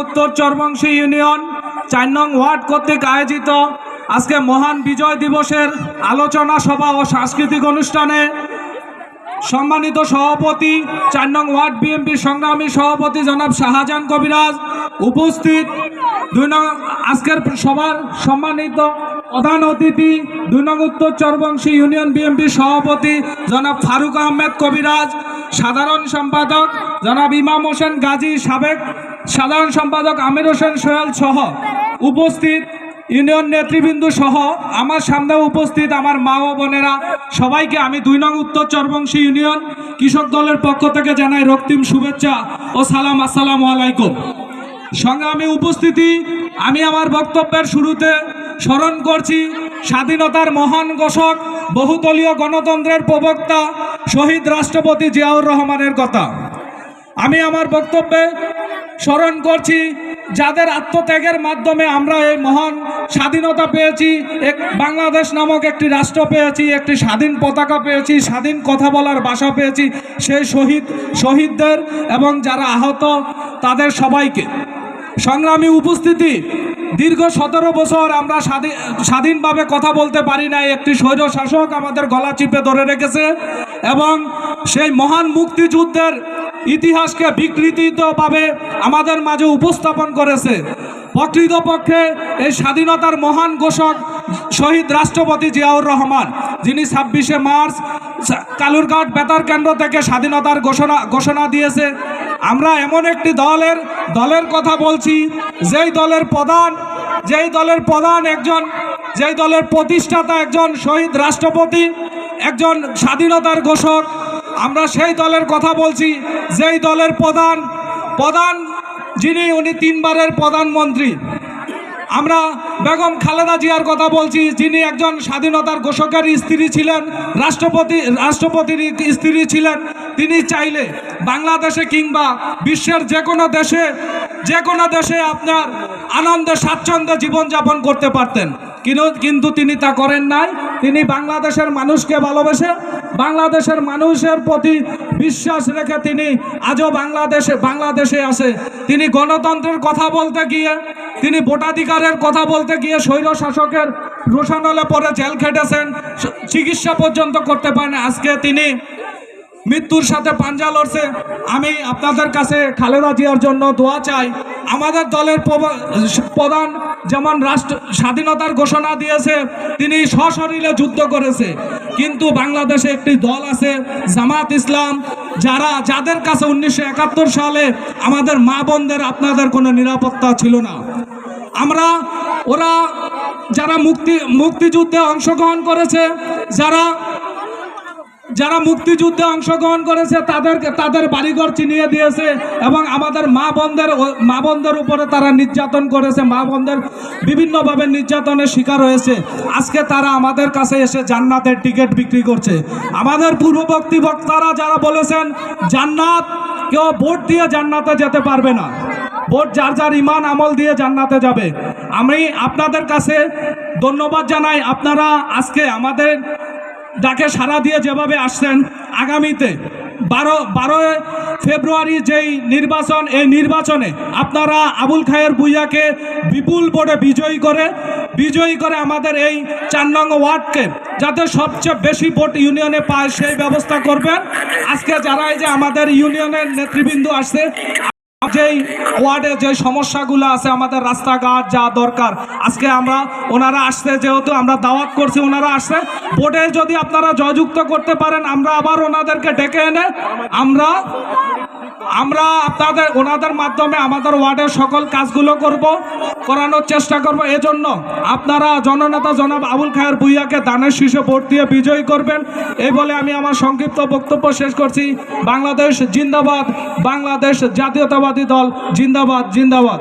উত্তর চরবংশী ইউনিয়ন ৪ নং ওয়ার্ড কর্তৃক আয়োজিত আজকে মহান বিজয় দিবসের আলোচনা সভা ও সাংস্কৃতিক অনুষ্ঠানে সম্মানিত সভাপতি ৪ নং ওয়ার্ড বিএনপির সংগ্রামী সভাপতি জনাব শাহজাহান কবিরাজ উপস্থিত। ২ নং আজকের সভার সম্মানিত প্রধান অতিথি ২ নং উত্তর চরবংশী ইউনিয়ন বিএনপির সভাপতি জনাব ফারুক আহমেদ কবিরাজ, সাধারণ সম্পাদক জনাব ইমাম হোসেন গাজী, সাবেক সাধারণ সম্পাদক আমির হোসেন সোহেল সহ উপস্থিত ইউনিয়ন নেতৃবৃন্দ সহ আমার সামনে উপস্থিত আমার মা ও বোনেরা, সবাইকে আমি ২ নং উত্তর চরবংশী ইউনিয়ন কৃষক দলের পক্ষ থেকে জানাই রক্তিম শুভেচ্ছা ও সালাম। আসসালামু আলাইকুম। সংগ্রামী উপস্থিতি, আমি আমার বক্তব্যের শুরুতে স্মরণ করছি স্বাধীনতার মহান ঘোষক, বহুদলীয় গণতন্ত্রের প্রবক্তা শহীদ রাষ্ট্রপতি জিয়াউর রহমানের কথা। আমি আমার বক্তব্যে স্মরণ করছি যাদের আত্মত্যাগের মাধ্যমে আমরা এই মহান স্বাধীনতা পেয়েছি, বাংলাদেশ নামক একটি রাষ্ট্র পেয়েছি, একটি স্বাধীন পতাকা পেয়েছি, স্বাধীন কথা বলার ভাষা পেয়েছি। সেই শহীদদের এবং যারা আহত তাদের সবাইকে। সংগ্রামী উপস্থিতি, দীর্ঘ ১৭ বছর আমরা স্বাধীনভাবে কথা বলতে পারি না। একটি স্বৈর শাসক আমাদের গলা চিপে ধরে রেখেছে এবং সেই মহান মুক্তিযুদ্ধের ইতিহাসকে বিকৃতভাবে আমাদের মাঝে উপস্থাপন করেছে। প্রকৃতপক্ষে এই স্বাধীনতার মহান ঘোষক শহীদ রাষ্ট্রপতি জিয়াউর রহমান, যিনি ২৬শে মার্চ কালুরঘাট বেতার কেন্দ্র থেকে স্বাধীনতার ঘোষণা দিয়েছে। আমরা এমন একটি দলের কথা বলছি যেই দলের প্রতিষ্ঠাতা একজন শহীদ রাষ্ট্রপতি, একজন স্বাধীনতার ঘোষক। আমরা সেই দলের কথা বলছি যেই দলের প্রধান যিনি, উনি 3 বারের প্রধানমন্ত্রী। আমরা বেগম খালেদা জিয়ার কথা বলছি, যিনি একজন স্বাধীনতার ঘোষকের স্ত্রী ছিলেন, রাষ্ট্রপতির স্ত্রী ছিলেন। তিনি চাইলে বাংলাদেশে কিংবা বিশ্বের যে কোনো দেশে আপনার আনন্দে স্বাচ্ছন্দ্যে জীবনযাপন করতে পারতেন, কিন্তু তিনি তা করেন নাই। তিনি বাংলাদেশের মানুষকে ভালোবেসে, বাংলাদেশের মানুষের প্রতি বিশ্বাস রেখে তিনি আজও বাংলাদেশে আছে। তিনি গণতন্ত্রের কথা বলতে গিয়ে, তিনি ভোটাধিকারের কথা বলতে গিয়ে স্বৈর শাসকের রোষানলে পরে জেল খেটেছেন, চিকিৎসা পর্যন্ত করতে পারেন। আজকে তিনি মৃত্যুর সাথে পাঞ্জা লড়ছে। আমি আপনাদের কাছে খালেদা জিয়ার জন্য দোয়া চাই। আমাদের দলের প্রধান যেমন স্বাধীনতার ঘোষণা দিয়েছে, তিনি সশরীরে যুদ্ধ করেছে, কিন্তু বাংলাদেশে একটি দল আছে জামাত ইসলাম, যাদের কাছে 1971 সালে আমাদের মা বোনদের আপনাদের কোনো নিরাপত্তা ছিল না। ওরা যারা মুক্তিযুদ্ধে অংশগ্রহণ করেছে, যারা মুক্তিযুদ্ধে অংশগ্রহণ করেছে তাদের বাড়িঘর চিনিয়ে দিয়েছে এবং আমাদের মা বোনদের উপরে তারা নির্যাতন করেছে, মা বোনদের বিভিন্নভাবে নির্যাতনের শিকার হয়েছে। আজকে তারা আমাদের কাছে এসে জান্নাতের টিকিট বিক্রি করছে। আমাদের পূর্ববর্তী বক্তারা যারা বলেছেন জান্নাত, কেউ ভোট দিয়ে জান্নাতে যেতে পারবে না, ভোট যার ইমান আমল দিয়ে জান্নাতে যাবে। আমি আপনাদের কাছে ধন্যবাদ জানাই, আপনারা আজকে আমাদের ডাকে সাড়া দিয়ে যেভাবে আসছেন। আগামীতে 12 ফেব্রুয়ারি যেই নির্বাচন, এই নির্বাচনে আপনারা আবুল খায়ের ভূঁইয়াকে বিপুল ভোটে বিজয়ী করে আমাদের এই 4 নং ওয়ার্ডকে যাতে সবচেয়ে বেশি ভোট ইউনিয়নে পায় সেই ব্যবস্থা করবেন। আজকে যারা এই যে আমাদের ইউনিয়নের নেতৃবৃন্দ আসছে, যেই ওয়ার্ডে যে সমস্যাগুলো আছে, আমাদের রাস্তাঘাট যা দরকার, আজকে ওনারা আসছে, যেহেতু আমরা দাওয়াত করছি, ওনারা আসছে। ভোটে যদি আপনারা জয়যুক্ত করতে পারেন, আমরা আবার ওনাদেরকে ডেকে এনে আমরা ওনাদের মাধ্যমে আমাদের ওয়ার্ডের সকল কাজগুলো করানোর চেষ্টা করব। এজন্য আপনারা জননেতা জনাব আবুল খায়ের ভূঁইয়াকে দানের শীষে ভোট দিয়ে বিজয়ী করবেন। এই বলে আমি আমার সংক্ষিপ্ত বক্তব্য শেষ করছি। বাংলাদেশ জিন্দাবাদ, বাংলাদেশ জাতীয়তাবাদী দল জিন্দাবাদ, জিন্দাবাদ।